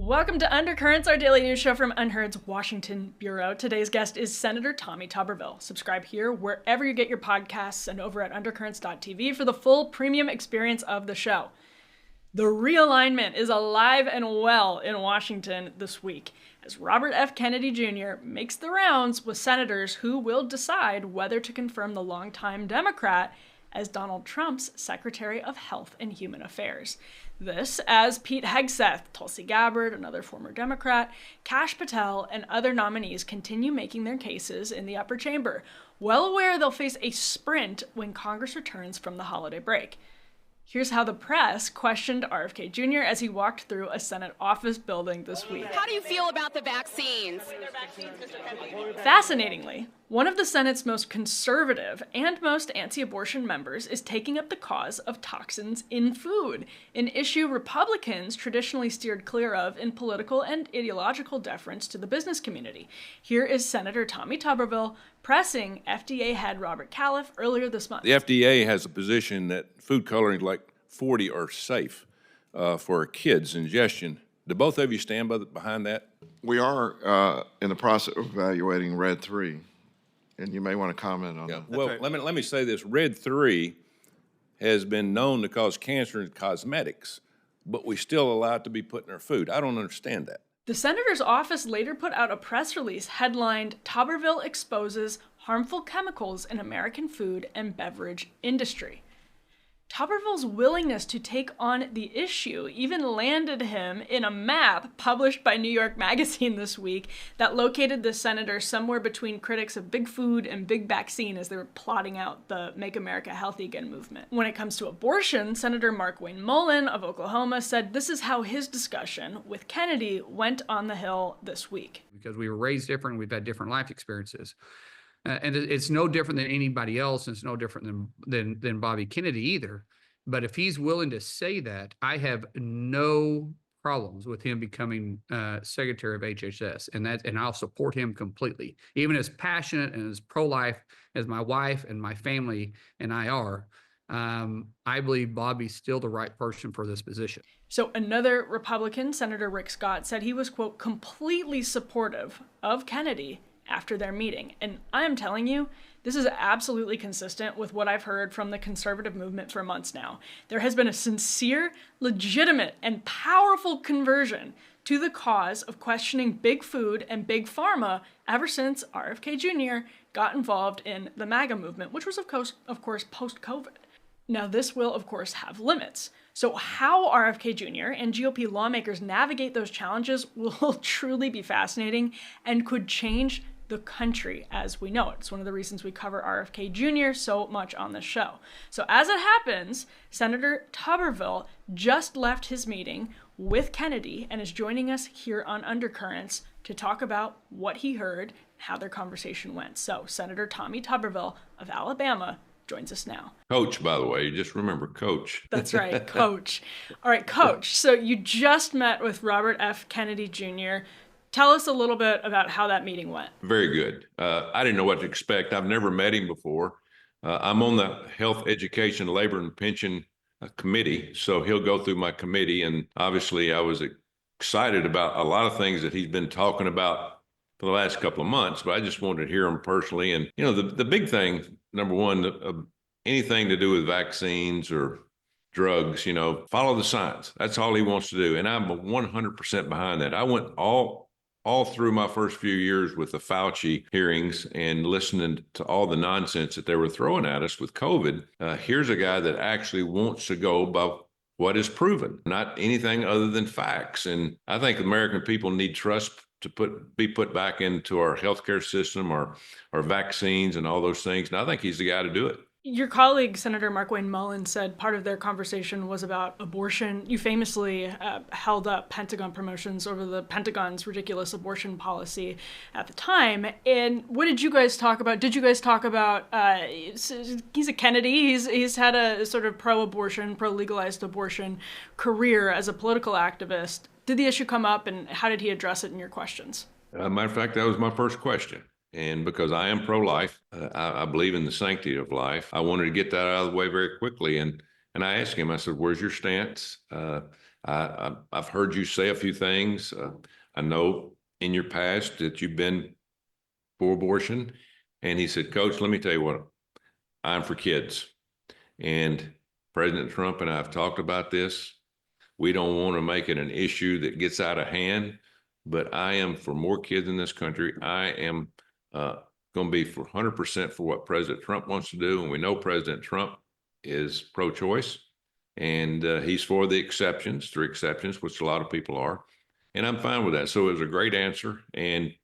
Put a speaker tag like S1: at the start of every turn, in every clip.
S1: Welcome to Undercurrents, our daily news show from Unheard's Washington Bureau. Today's guest is Senator Tommy Tuberville. Subscribe here wherever you get your podcasts and over at undercurrents.tv for the full premium experience of the show. The realignment is alive and well in Washington this week as Robert F. Kennedy Jr. makes the rounds with senators who will decide whether to confirm the longtime Democrat as Donald Trump's Secretary of Health and Human Affairs. This as Pete Hegseth, Tulsi Gabbard, another former Democrat, Kash Patel, and other nominees continue making their cases in the upper chamber, well aware they'll face a sprint when Congress returns from the holiday break. Here's how the press questioned RFK Jr. as he walked through a Senate office building this week.
S2: How do you feel about the vaccines?
S1: Fascinatingly, one of the Senate's most conservative and most anti-abortion members is taking up the cause of toxins in food, an issue Republicans traditionally steered clear of in political and ideological deference to the business community. Here is Senator Tommy Tuberville pressing FDA head Robert Califf earlier this month.
S3: The FDA has a position that food coloring like 40 are safe for kids' ingestion. Do both of you stand behind that?
S4: We are in the process of evaluating Red 3, and you may want to comment on that.
S3: Well, let me say this. Red 3 has been known to cause cancer in cosmetics, but we still allow it to be put in our food. I don't understand that.
S1: The senator's office later put out a press release headlined, "Tuberville exposes harmful chemicals in American food and beverage industry." Tuberville's willingness to take on the issue even landed him in a map published by New York Magazine this week that located the senator somewhere between critics of big food and big vaccine as they were plotting out the Make America Healthy Again movement. When it comes to abortion, Senator Markwayne Mullin of Oklahoma said this is how his discussion with Kennedy went on the Hill this week.
S5: Because we were raised different, we've had different life experiences. And it's no different than anybody else, and it's no different than Bobby Kennedy either. But if he's willing to say that, I have no problems with him becoming Secretary of HHS, and I'll support him completely. Even as passionate and as pro-life as my wife and my family and I are, I believe Bobby's still the right person for this position.
S1: So another Republican, Senator Rick Scott, said he was, quote, completely supportive of Kennedy after their meeting. And I am telling you, this is absolutely consistent with what I've heard from the conservative movement for months now. There has been a sincere, legitimate, and powerful conversion to the cause of questioning big food and big pharma ever since RFK Jr. got involved in the MAGA movement, which was, of course, post-COVID. Now, this will, of course, have limits. So how RFK Jr. and GOP lawmakers navigate those challenges will truly be fascinating and could change the country as we know it. It's one of the reasons we cover RFK Jr. so much on this show. So as it happens, Senator Tuberville just left his meeting with Kennedy and is joining us here on Undercurrents to talk about what he heard, how their conversation went. So Senator Tommy Tuberville of Alabama joins us now.
S3: Coach, by the way, just remember Coach.
S1: That's right, Coach. All right, Coach, so you just met with Robert F. Kennedy Jr. Tell us a little bit about how that meeting went.
S3: Very good. I didn't know what to expect. I've never met him before. I'm on the Health, Education, Labor, and Pension Committee, so he'll go through my committee. And obviously, I was excited about a lot of things that he's been talking about for the last couple of months, but I just wanted to hear him personally. And, you know, the big thing, number one, anything to do with vaccines or drugs, you know, follow the science. That's all he wants to do. And I'm 100% behind that. I went all through my first few years with the Fauci hearings and listening to all the nonsense that they were throwing at us with COVID. Here's a guy that actually wants to go by what is proven, not anything other than facts. And I think American people need trust to be put back into our healthcare system, our vaccines and all those things. And I think he's the guy to do it.
S1: Your colleague, Senator Markwayne Mullin, said part of their conversation was about abortion. You famously held up Pentagon promotions over the Pentagon's ridiculous abortion policy at the time. And what did you guys talk about? Did you guys talk about, he's a Kennedy, he's had a sort of pro-abortion, pro-legalized abortion career as a political activist. Did the issue come up, and how did he address it in your questions?
S3: Matter of fact, that was my first question. And because I am pro-life, I believe in the sanctity of life. I wanted to get that out of the way very quickly. And And I asked him, I said, where's your stance? I've heard you say a few things. I know in your past that you've been for abortion. And he said, Coach, let me tell you what, I'm for kids. And President Trump and I have talked about this. We don't want to make it an issue that gets out of hand, but I am for more kids in this country. I am going to be for 100% for what President Trump wants to do. And we know President Trump is pro-choice, and he's for the exceptions, 3 exceptions, which a lot of people are. And I'm fine with that. So it was a great answer, and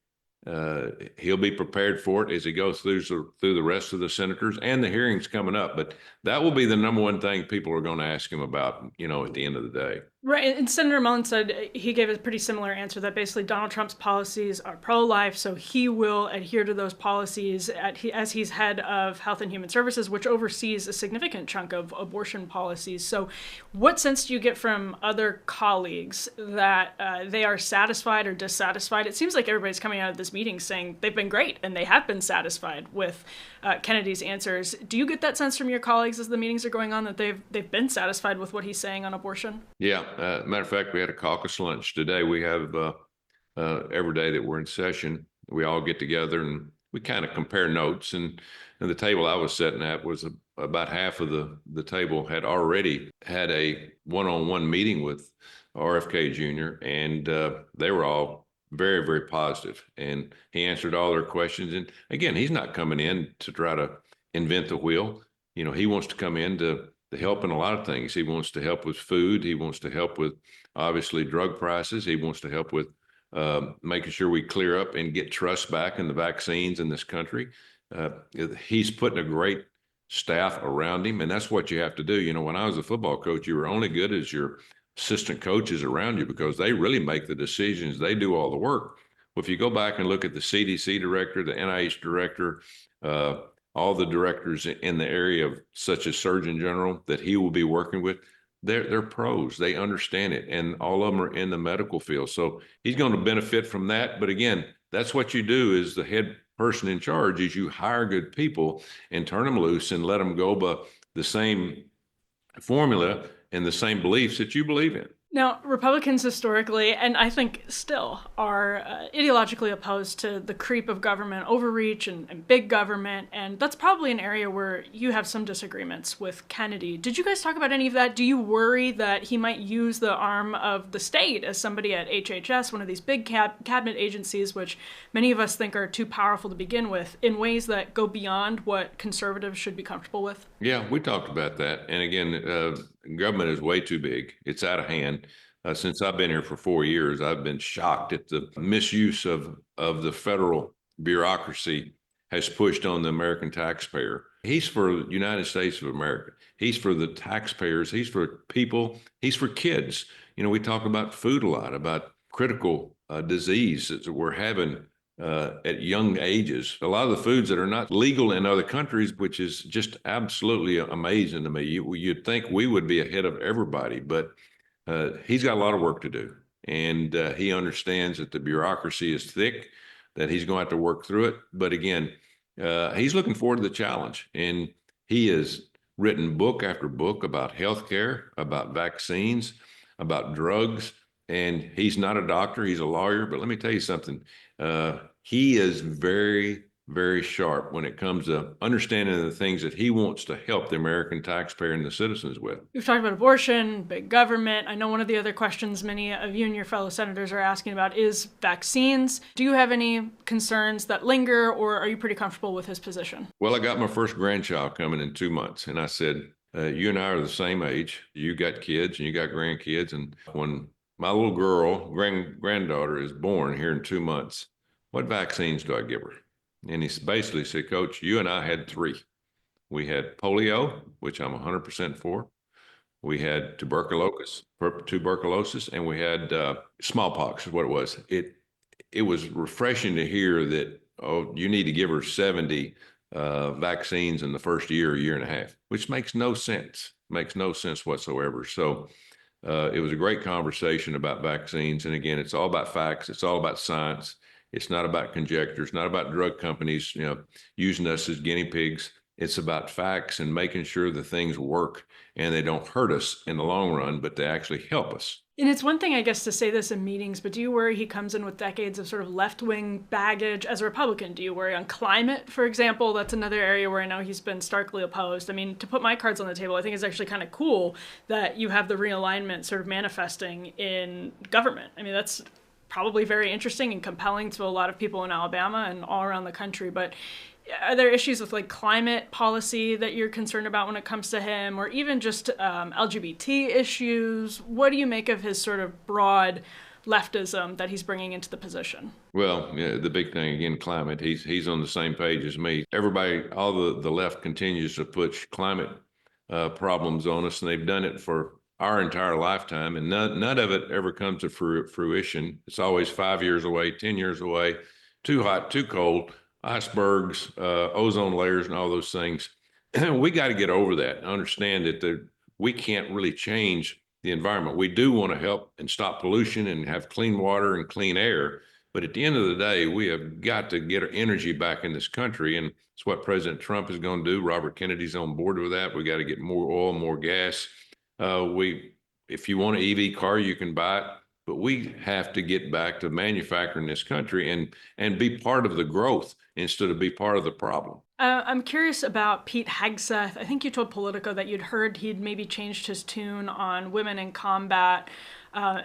S3: he'll be prepared for it as he goes through the rest of the senators and the hearings coming up. But that will be the number one thing people are going to ask him about, at the end of the day.
S1: Right. And Senator Mullin said he gave a pretty similar answer, that basically Donald Trump's policies are pro-life, so he will adhere to those policies as he's head of Health and Human Services, which oversees a significant chunk of abortion policies. So what sense do you get from other colleagues that they are satisfied or dissatisfied? It seems like everybody's coming out of this meeting saying they've been great and they have been satisfied with Kennedy's answers. Do you get that sense from your colleagues as the meetings are going on, that they've been satisfied with what he's saying on abortion?
S3: Yeah. Matter of fact, we had a caucus lunch today. We have every day that we're in session, we all get together and we kind of compare notes. And the table I was sitting at was about half of the table had already had a one-on-one meeting with RFK Jr. And they were all very, very positive. And he answered all their questions. And again, he's not coming in to try to invent the wheel. He wants to come in to help in a lot of things. He wants to help with food. He wants to help with, obviously, drug prices. He wants to help with making sure we clear up and get trust back in the vaccines in this country. He's putting a great staff around him, and that's what you have to do. When I was a football coach, you were only good as your assistant coaches around you, because they really make the decisions. They do all the work. Well, if you go back and look at the CDC director, the NIH director, all the directors in the area of such as Surgeon General that he will be working with, they're pros. They understand it, and all of them are in the medical field. So he's going to benefit from that. But again, that's what you do as the head person in charge, is you hire good people and turn them loose and let them go by the same formula and the same beliefs that you believe in.
S1: Now, Republicans historically, and I think still, are ideologically opposed to the creep of government overreach and big government, and that's probably an area where you have some disagreements with Kennedy. Did you guys talk about any of that? Do you worry that he might use the arm of the state as somebody at HHS, one of these big cabinet agencies, which many of us think are too powerful to begin with, in ways that go beyond what conservatives should be comfortable with?
S3: Yeah, we talked about that. And again, government is way too big. It's out of hand. Since I've been here for 4 years, I've been shocked at the misuse of the federal bureaucracy has pushed on the American taxpayer. He's for the United States of America. He's for the taxpayers. He's for people. He's for kids. We talk about food a lot, about critical disease that we're having at young ages. A lot of the foods that are not legal in other countries, which is just absolutely amazing to me. You'd think we would be ahead of everybody, but he's got a lot of work to do. And he understands that the bureaucracy is thick, that he's going to have to work through it. But again, he's looking forward to the challenge. And he has written book after book about healthcare, about vaccines, about drugs. And he's not a doctor, he's a lawyer. But let me tell you something. He is very, very sharp when it comes to understanding the things that he wants to help the American taxpayer and the citizens with.
S1: We've talked about abortion, big government. I know one of the other questions many of you and your fellow senators are asking about is vaccines. Do you have any concerns that linger, or are you pretty comfortable with his position?
S3: Well, I got my first grandchild coming in 2 months, and I said, you and I are the same age. You got kids and you got grandkids. And when my little girl, granddaughter, is born here in 2 months, what vaccines do I give her? And he basically said, Coach, you and I had 3. We had polio, which I'm 100% for. We had tuberculosis, and we had smallpox is what it was. It was refreshing to hear that, you need to give her 70 vaccines in the first year and a half, which makes no sense whatsoever. So it was a great conversation about vaccines. And again, it's all about facts. It's all about science. It's not about conjecture. It's not about drug companies, using us as guinea pigs. It's about facts and making sure the things work and they don't hurt us in the long run, but they actually help us.
S1: And it's one thing, I guess, to say this in meetings, but do you worry he comes in with decades of sort of left-wing baggage as a Republican? Do you worry on climate, for example? That's another area where I know he's been starkly opposed. I mean, to put my cards on the table, I think it's actually kind of cool that you have the realignment sort of manifesting in government. I mean, that's probably very interesting and compelling to a lot of people in Alabama and all around the country. But are there issues with like climate policy that you're concerned about when it comes to him, or even just LGBT issues? What do you make of his sort of broad leftism that he's bringing into the position?
S3: Well, yeah, the big thing again, climate. He's on the same page as me. Everybody, all the left continues to push climate problems on us, and they've done it for our entire lifetime, and none of it ever comes to fruition. It's always 5 years away, 10 years away, too hot, too cold. Icebergs, ozone layers, and all those things. We got to get over that and understand that we can't really change the environment. We do want to help and stop pollution and have clean water and clean air. But at the end of the day, we have got to get our energy back in this country. And it's what President Trump is going to do. Robert Kennedy's on board with that. We got to get more oil, more gas. If you want an EV car, you can buy it. But we have to get back to manufacturing this country and be part of the growth instead of be part of the problem.
S1: I'm curious about Pete Hegseth. I think you told Politico that you'd heard he'd maybe changed his tune on women in combat.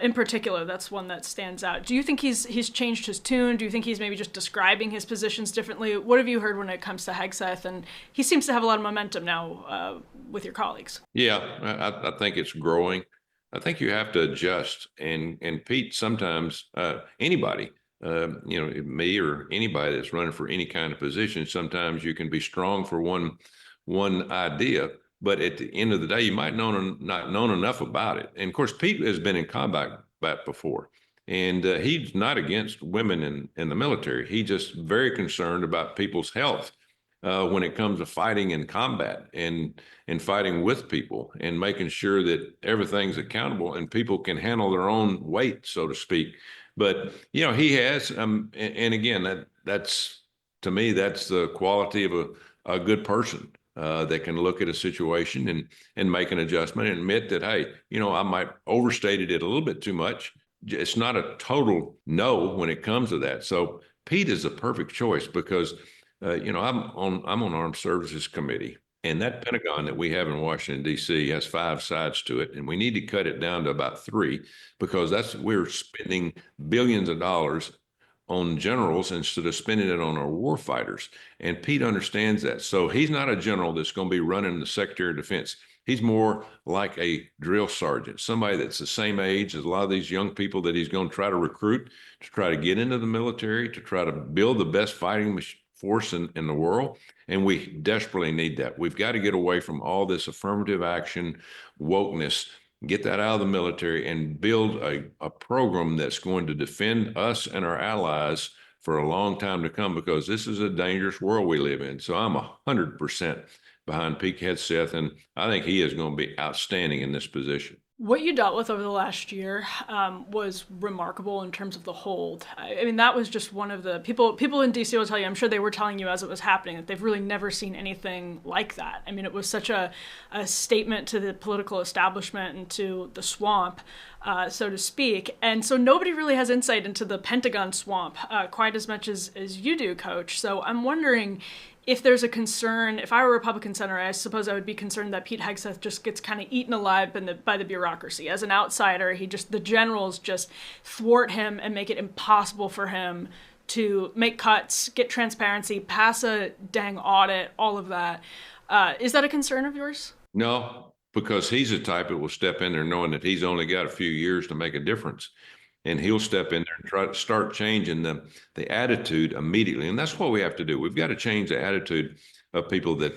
S1: In particular, that's one that stands out. Do you think he's changed his tune? Do you think he's maybe just describing his positions differently? What have you heard when it comes to Hegseth? And he seems to have a lot of momentum now with your colleagues.
S3: Yeah, I think it's growing. I think you have to adjust, and Pete, sometimes anybody, me or anybody that's running for any kind of position, sometimes you can be strong for one idea, but at the end of the day, you might not known enough about it. And of course, Pete has been in combat before, and he's not against women in the military. He's just very concerned about people's health when it comes to fighting in combat and fighting with people and making sure that everything's accountable and people can handle their own weight, so to speak. But, he has, and again, that's, to me, that's the quality of a good person that can look at a situation and make an adjustment and admit that, hey, I might overstated it a little bit too much. It's not a total no when it comes to that. So Pete is a perfect choice because I'm on Armed Services Committee, and that Pentagon that we have in Washington, D.C. has 5 sides to it, and we need to cut it down to about 3 because we're spending billions of dollars on generals instead of spending it on our war fighters. And Pete understands that. So he's not a general that's going to be running the Secretary of Defense. He's more like a drill sergeant, somebody that's the same age as a lot of these young people that he's going to try to recruit to try to get into the military, to try to build the best fighting force in the world. And we desperately need that. We've got to get away from all this affirmative action, wokeness, get that out of the military and build a program that's going to defend us and our allies for a long time to come, because this is a dangerous world we live in. So I'm 100% behind Pete Hegseth, and I think he is going to be outstanding in this position.
S1: What you dealt with over the last year was remarkable in terms of the hold. I mean, that was just one of the people in DC will tell you, I'm sure they were telling you as it was happening, that they've really never seen anything like that. I mean, it was such a statement to the political establishment and to the swamp, so to speak. And so nobody really has insight into the Pentagon swamp quite as much as you do, Coach. So I'm wondering if there's a concern. If I were a Republican senator, I suppose I would be concerned that Pete Hegseth just gets kind of eaten alive by the bureaucracy. As an outsider, the generals just thwart him and make it impossible for him to make cuts, get transparency, pass a dang audit, all of that. Is that a concern of yours?
S3: No, because he's the type that will step in there knowing that he's only got a few years to make a difference. And he'll step in there and try to start changing the attitude immediately. And that's what we have to do. We've got to change the attitude of people that,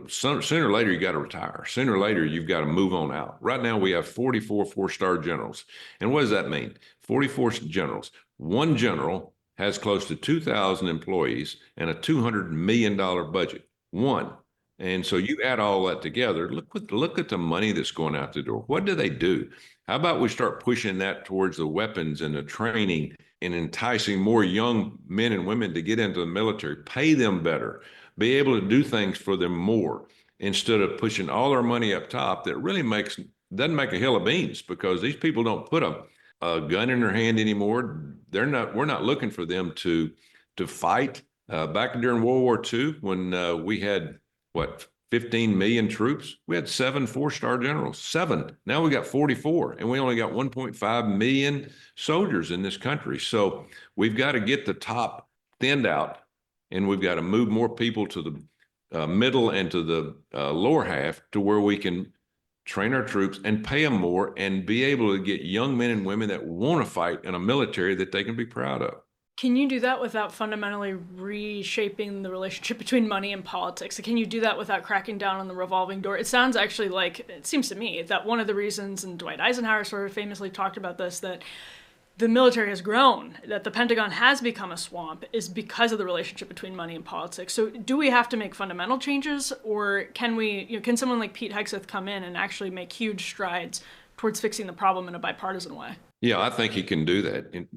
S3: sooner or later you got to retire. Sooner or later you've got to move on out. Right now we have 44 4-star generals. And what does that mean? 44 generals. One general has close to 2,000 employees and a $200 million budget. One. And so you add all that together, look at the money that's going out the door. What do they do? How about we start pushing that towards the weapons and the training and enticing more young men and women to get into the military, pay them better, be able to do things for them more instead of pushing all our money up top that really doesn't make a hill of beans, because these people don't put a gun in their hand anymore. We're not looking for them to fight. Back during World War II, when we had 15 million troops, we had 7 4-star generals, 7. Now we got 44, and we only got 1.5 million soldiers in this country. So we've got to get the top thinned out, and we've got to move more people to the middle and to the lower half, to where we can train our troops and pay them more and be able to get young men and women that want to fight in a military that they can be proud of.
S1: Can you do that without fundamentally reshaping the relationship between money and politics? Can you do that without cracking down on the revolving door? It sounds actually like, it seems to me, that one of the reasons, and Dwight Eisenhower sort of famously talked about this, that the military has grown, that the Pentagon has become a swamp, is because of the relationship between money and politics. So do we have to make fundamental changes, or can someone like Pete Hegseth come in and actually make huge strides towards fixing the problem in a bipartisan way?
S3: Yeah, I think he can do that.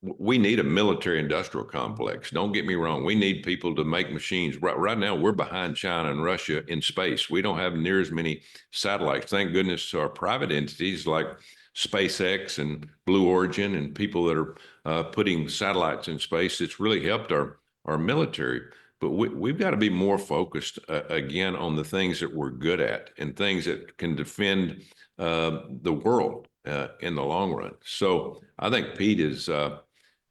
S3: We need a military industrial complex. Don't get me wrong. We need people to make machines. Right now, we're behind China and Russia in space. We don't have near as many satellites. Thank goodness to our private entities like SpaceX and Blue Origin and people that are putting satellites in space. It's really helped our military. But we've got to be more focused, again, on the things that we're good at and things that can defend the world in the long run. So I think Pete is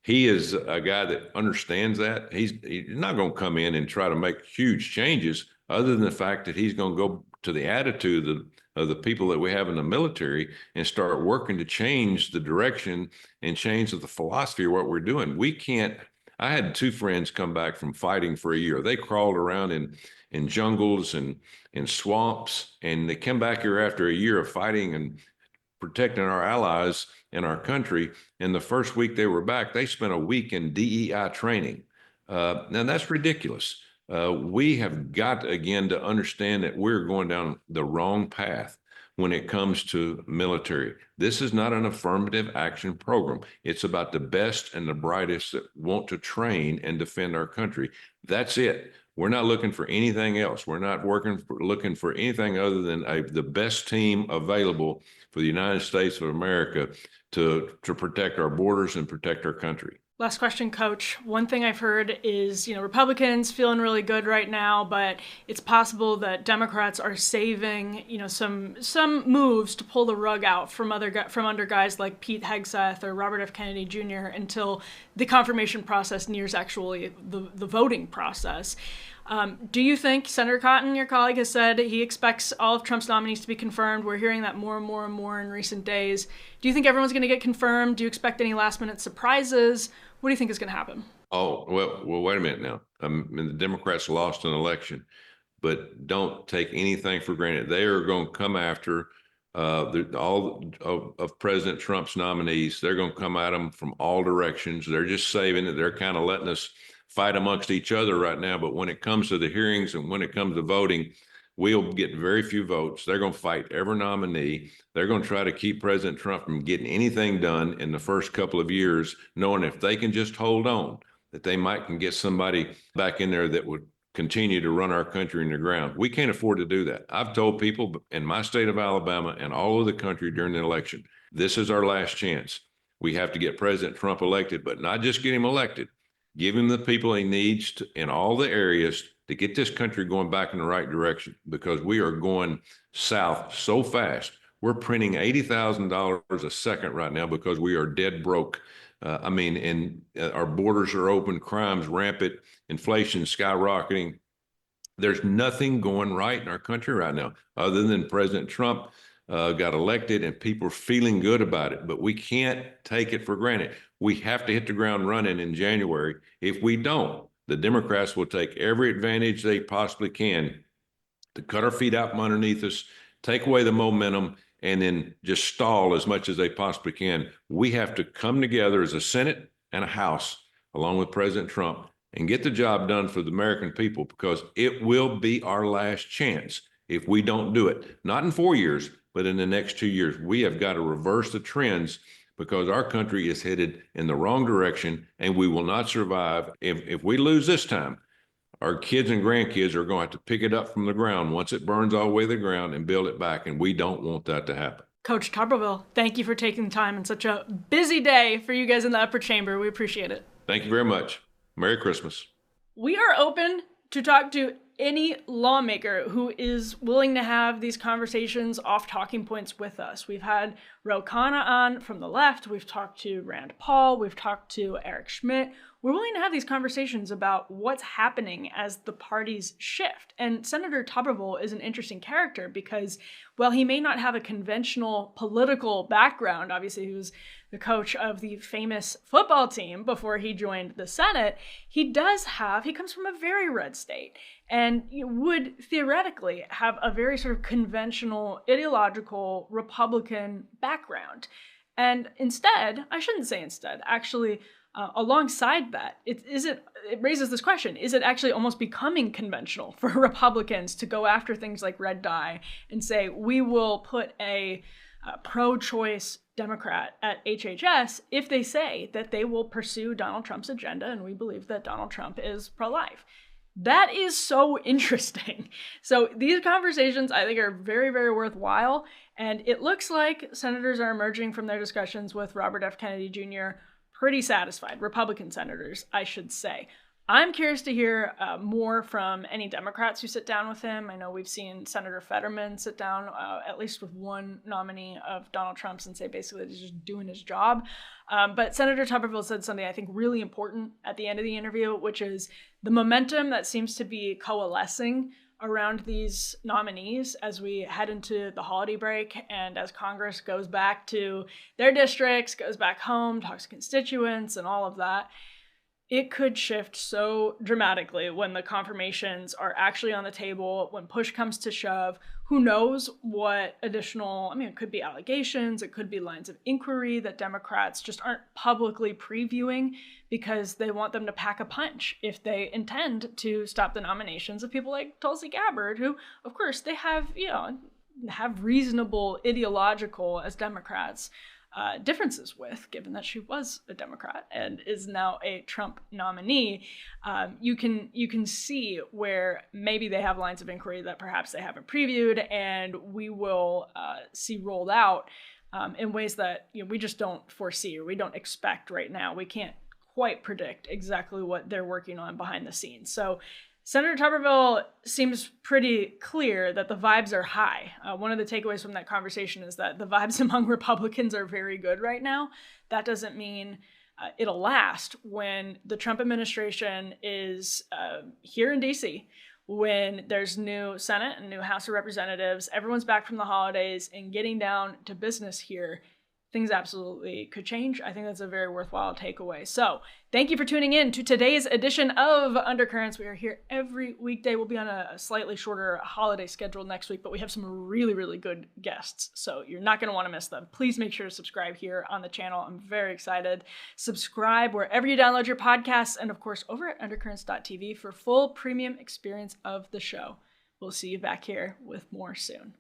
S3: he is a guy that understands that. He's not going to come in and try to make huge changes, other than the fact that he's going to go to the attitude of the people that we have in the military and start working to change the direction and change the philosophy of what we're doing. We can't. I had 2 friends come back from fighting for a year. They crawled around in jungles and in swamps, and they came back here after a year of fighting and protecting our allies in our country. And the first week they were back, they spent a week in DEI training. Now that's ridiculous. We have got, again, to understand that we're going down the wrong path when it comes to military. This is not an affirmative action program. It's about the best and the brightest that want to train and defend our country. That's it. We're not looking for anything else. We're not looking for anything other than the best team available for the United States of America to protect our borders and protect our country.
S1: Last question, Coach. One thing I've heard is, Republicans feeling really good right now, but it's possible that Democrats are saving, some moves to pull the rug out from under guys like Pete Hegseth or Robert F. Kennedy Jr. until the confirmation process nears actually the voting process. Do you think Senator Cotton, your colleague, has said he expects all of Trump's nominees to be confirmed? We're hearing that more and more and more in recent days. Do you think everyone's going to get confirmed? Do you expect any last-minute surprises? What do you think is going to happen?
S3: Oh, well, wait a minute now. The Democrats lost an election, but don't take anything for granted. They are going to come after all of President Trump's nominees. They're going to come at them from all directions. They're just saving it. They're kind of letting us fight amongst each other right now. But when it comes to the hearings and when it comes to voting, we'll get very few votes. They're going to fight every nominee. They're going to try to keep President Trump from getting anything done in the first couple of years, knowing if they can just hold on, that they might can get somebody back in there that would continue to run our country in the ground. We can't afford to do that. I've told people in my state of Alabama and all over the country during the election, this is our last chance. We have to get President Trump elected, but not just get him elected. Give him the people he needs in all the areas to get this country going back in the right direction, because we are going south so fast. We're printing $80,000 a second right now because we are dead broke. And our borders are open, crime's rampant, inflation skyrocketing. There's nothing going right in our country right now other than President Trump got elected and people are feeling good about it. But we can't take it for granted. We have to hit the ground running in January. If we don't, the Democrats will take every advantage they possibly can to cut our feet out from underneath us, take away the momentum, and then just stall as much as they possibly can. We have to come together as a Senate and a House, along with President Trump, and get the job done for the American people, because it will be our last chance if we don't do it. Not in 4 years, but in the next 2 years. We have got to reverse the trends, because our country is headed in the wrong direction, and we will not survive. If we lose this time, our kids and grandkids are going to have to pick it up from the ground once it burns all the way to the ground and build it back. And we don't want that to happen.
S1: Coach Tuberville, thank you for taking the time in such a busy day for you guys in the upper chamber. We appreciate it.
S3: Thank you very much. Merry Christmas.
S1: We are open to talk to any lawmaker who is willing to have these conversations off talking points with us. We've had Ro Khanna on from the left. We've talked to Rand Paul. We've talked to Eric Schmidt. We're willing to have these conversations about what's happening as the parties shift. And Senator Tuberville is an interesting character because while he may not have a conventional political background, obviously he was the coach of the famous football team before he joined the Senate, he comes from a very red state and would theoretically have a very sort of conventional, ideological Republican background. And instead, I shouldn't say instead, actually, alongside that, it raises this question: is it actually almost becoming conventional for Republicans to go after things like red dye and say we will put a pro-choice Democrat at HHS if they say that they will pursue Donald Trump's agenda and we believe that Donald Trump is pro-life? That is so interesting. So these conversations, I think, are very, very worthwhile. And it looks like senators are emerging from their discussions with Robert F. Kennedy Jr. pretty satisfied, Republican senators, I should say. I'm curious to hear more from any Democrats who sit down with him. I know we've seen Senator Fetterman sit down at least with one nominee of Donald Trump's and say basically he's just doing his job. But Senator Tuberville said something I think really important at the end of the interview, which is the momentum that seems to be coalescing around these nominees as we head into the holiday break and as Congress goes back to their districts, goes back home, talks to constituents and all of that. It could shift so dramatically when the confirmations are actually on the table, when push comes to shove. Who knows what additional, it could be allegations, it could be lines of inquiry that Democrats just aren't publicly previewing because they want them to pack a punch if they intend to stop the nominations of people like Tulsi Gabbard, who, of course, they have reasonable ideological, as Democrats, differences with, given that she was a Democrat and is now a Trump nominee. You can see where maybe they have lines of inquiry that perhaps they haven't previewed, and we will see rolled out in ways that we just don't foresee or we don't expect right now. We can't quite predict exactly what they're working on behind the scenes. So Senator Tuberville seems pretty clear that the vibes are high. One of the takeaways from that conversation is that the vibes among Republicans are very good right now. That doesn't mean it'll last when the Trump administration is here in DC, when there's new Senate and new House of Representatives, everyone's back from the holidays and getting down to business here. Things absolutely could change. I think that's a very worthwhile takeaway. So thank you for tuning in to today's edition of Undercurrents. We are here every weekday. We'll be on a slightly shorter holiday schedule next week, but we have some really, really good guests. So you're not going to want to miss them. Please make sure to subscribe here on the channel. I'm very excited. Subscribe wherever you download your podcasts. And of course, over at undercurrents.tv for full premium experience of the show. We'll see you back here with more soon.